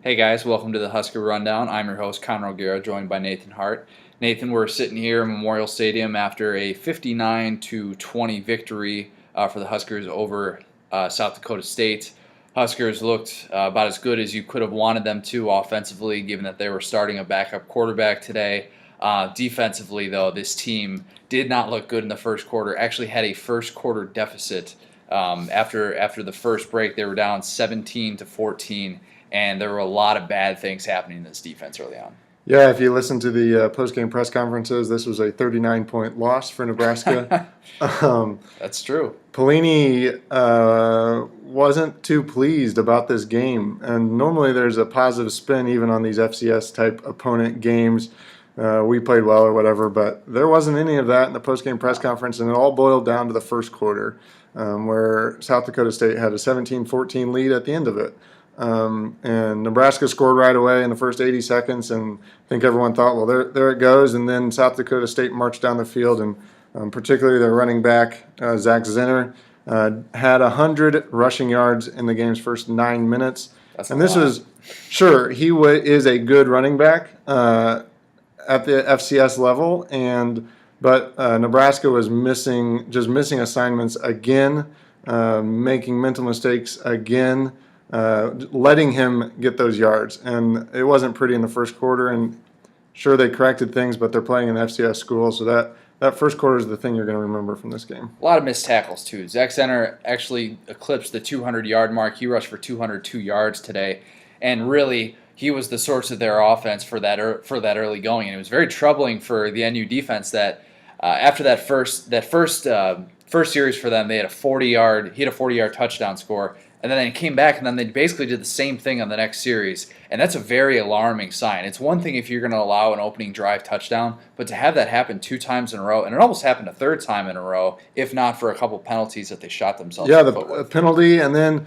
Hey guys, welcome to the Husker Rundown. I'm your host, Conor O'Gara, joined by Nathan Hart. Nathan, we're sitting here in Memorial Stadium after a 59-20 victory for the Huskers over South Dakota State. Huskers looked about as good as you could have wanted them to offensively, given that they were starting a backup quarterback today. Defensively, though, this team did not look good in the first quarter. Actually had a first quarter deficit. After the first break, they were down 17-14. And there were a lot of bad things happening in this defense early on. Yeah, if you listen to the post-game press conferences, this was a 39-point loss for Nebraska. That's true. Pelini wasn't too pleased about this game. And normally there's a positive spin even on these FCS-type opponent games. We played well or whatever, but there wasn't any of that in the post-game press conference, and it all boiled down to the first quarter, where South Dakota State had a 17-14 lead at the end of it. And Nebraska scored right away in the first 80 seconds, and I think everyone thought, well, there it goes. And then South Dakota State marched down the field, and particularly their running back, Zach Zinner, had 100 rushing yards in the game's first 9 minutes. And this was, sure, he is a good running back at the FCS level, but Nebraska was missing assignments again, making mental mistakes again. Letting him get those yards. And it wasn't pretty in the first quarter. And sure, they corrected things, but they're playing in an FCS school. So that first quarter is the thing you're going to remember from this game. A lot of missed tackles, too. Zach Zenner actually eclipsed the 200-yard mark. He rushed for 202 yards today. And really, he was the source of their offense for that early going. And it was very troubling for the NU defense that after that first series for them, they had a 40-yard touchdown score. And then they came back, and then they basically did the same thing on the next series. And that's a very alarming sign. It's one thing if you're going to allow an opening drive touchdown, but to have that happen 2 times in a row, and it almost happened a third time in a row, if not for a couple penalties that they shot themselves. Yeah, the penalty, and then,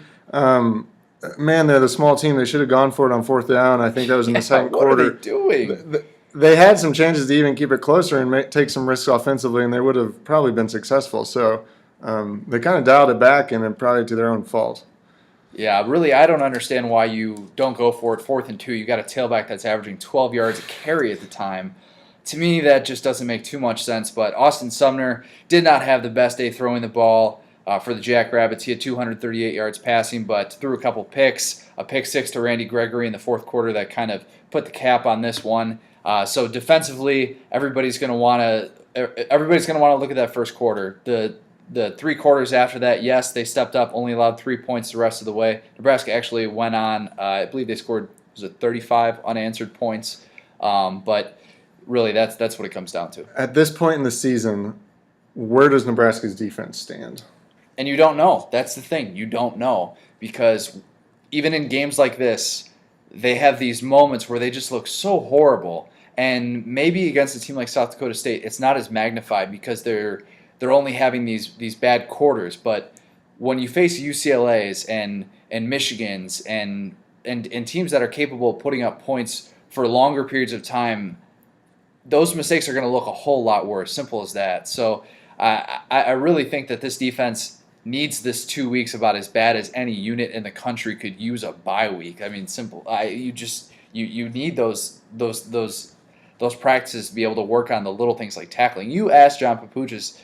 man, they're the small team. They should have gone for it on fourth down. I think that was in the second quarter. What are they doing? They had some chances to even keep it closer and take some risks offensively, and they would have probably been successful. So they kind of dialed it back, and probably to their own fault. Yeah, really, I don't understand why you don't go for it 4th and 2. You got a tailback that's averaging 12 yards a carry at the time. To me, that just doesn't make too much sense. But Austin Sumner did not have the best day throwing the ball for the Jackrabbits. He had 238 yards passing, but threw a couple picks. A pick 6 to Randy Gregory in the fourth quarter that kind of put the cap on this one. So defensively, everybody's going to want to look at that first quarter. The 3 quarters after that, yes, they stepped up, only allowed 3 points the rest of the way. Nebraska actually went on, I believe they scored, 35 unanswered points. But really, that's what it comes down to. At this point in the season, where does Nebraska's defense stand? And you don't know. That's the thing. You don't know. Because even in games like this, they have these moments where they just look so horrible. And maybe against a team like South Dakota State, it's not as magnified because they're only having these bad quarters. But when you face UCLA's and Michigan's and teams that are capable of putting up points for longer periods of time, those mistakes are going to look a whole lot worse. Simple as that. So I really think that this defense needs this 2 weeks about as bad as any unit in the country could use a bye week. I mean, simple. You need those practices to be able to work on the little things like tackling. You asked John Papuchis,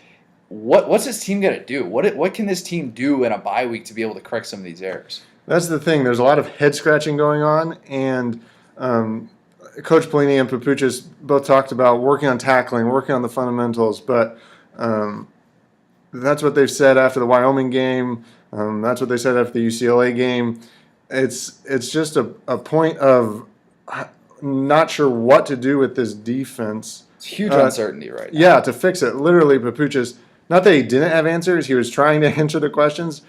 what's this team going to do? What can this team do in a bye week to be able to correct some of these errors? That's the thing. There's a lot of head-scratching going on, and Coach Pelini and Papuchis both talked about working on tackling, working on the fundamentals, but that's what they've said after the Wyoming game. That's what they said after the UCLA game. It's just a point of not sure what to do with this defense. It's huge uncertainty right now. Yeah, to fix it. Literally, Papuchis, not that he didn't have answers, he was trying to answer the questions,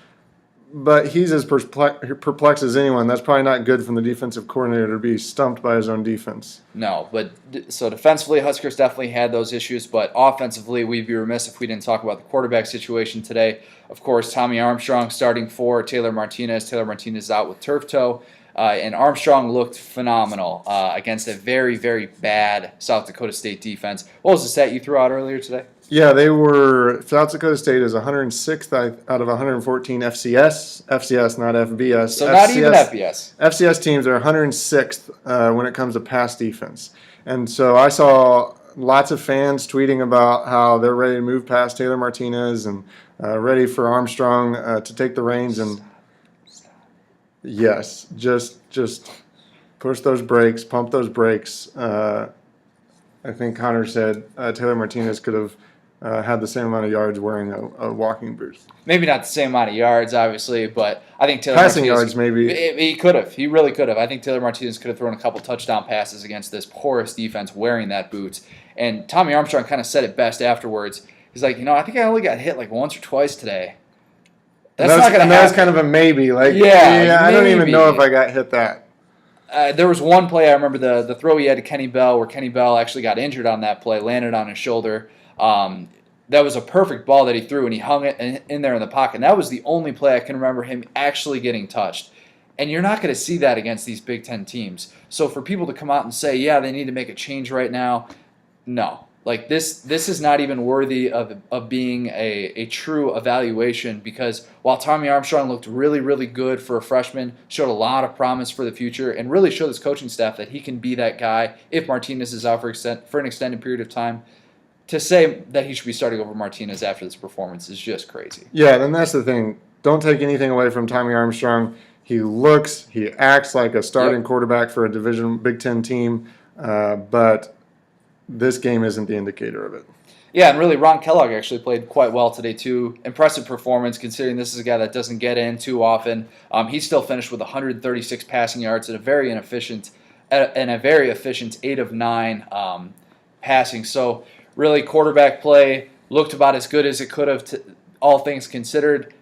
but he's as perplexed as anyone. That's probably not good from the defensive coordinator to be stumped by his own defense. No, but so defensively, Huskers definitely had those issues, but offensively, we'd be remiss if we didn't talk about the quarterback situation today. Of course, Tommy Armstrong starting for Taylor Martinez. Taylor Martinez is out with turf toe. And Armstrong looked phenomenal against a very, very bad South Dakota State defense. What was the stat you threw out earlier today? Yeah, they were. South Dakota State is 106th out of 114 FCS. FCS, not FBS. So not even FBS. FCS teams are 106th when it comes to pass defense. And so I saw lots of fans tweeting about how they're ready to move past Taylor Martinez and ready for Armstrong to take the reins. And yes, just push those brakes, pump those brakes. I think Connor said Taylor Martinez could have had the same amount of yards wearing a walking boot. Maybe not the same amount of yards, obviously, but I think Taylor Passing Martinez, yards, maybe. He could have. He really could have. I think Taylor Martinez could have thrown a couple touchdown passes against this porous defense wearing that boot. And Tommy Armstrong kind of said it best afterwards. He's like, I think I only got hit like once or twice today. That's not going to happen. That was kind of a maybe. Like, I don't even know if I got hit that. There was one play, I remember the throw he had to Kenny Bell, where Kenny Bell actually got injured on that play, landed on his shoulder. That was a perfect ball that he threw, and he hung it in there in the pocket. And that was the only play I can remember him actually getting touched. And you're not going to see that against these Big Ten teams. So for people to come out and say, yeah, they need to make a change right now, no. Like this is not even worthy of being a true evaluation, because while Tommy Armstrong looked really, really good for a freshman, showed a lot of promise for the future, and really showed his coaching staff that he can be that guy if Martinez is out for an extended period of time, to say that he should be starting over Martinez after this performance is just crazy. Yeah, and that's the thing. Don't take anything away from Tommy Armstrong. He acts like a starting quarterback for a Division Big Ten team, but this game isn't the indicator of it. Yeah, and really Ron Kellogg actually played quite well today too. Impressive performance considering this is a guy that doesn't get in too often. He still finished with 136 passing yards at a very efficient 8 of 9 passing. So really quarterback play looked about as good as it could have, all things considered.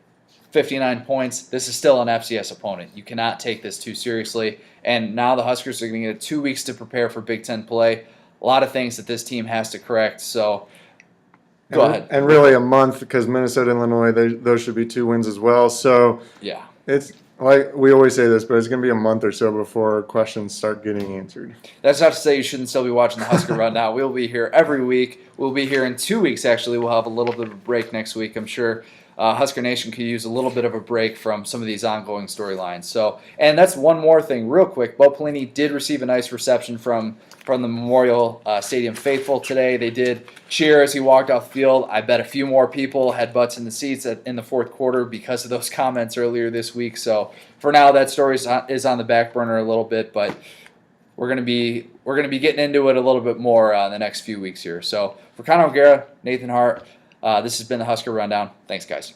59 points. This is still an FCS opponent. You cannot take this too seriously. And now the Huskers are going to get 2 weeks to prepare for Big Ten play. A lot of things that this team has to correct. So go ahead. And really a month, because Minnesota, Illinois, those should be 2 wins as well. So yeah, it's like we always say this, but it's going to be a month or so before questions start getting answered. That's not to say you shouldn't still be watching the Husker Rundown. We'll be here every week. We'll be here in 2 weeks, actually. We'll have a little bit of a break next week, I'm sure. Husker Nation could use a little bit of a break from some of these ongoing storylines. So, and that's one more thing, real quick. Bo Pelini did receive a nice reception from the Memorial Stadium faithful today. They did cheer as he walked off the field. I bet a few more people had butts in the seats in the fourth quarter because of those comments earlier this week. So, for now, that story is on the back burner a little bit, but we're gonna be getting into it a little bit more in the next few weeks here. So, for Connor O'Gara, Nathan Hart. This has been the Husker Rundown. Thanks, guys.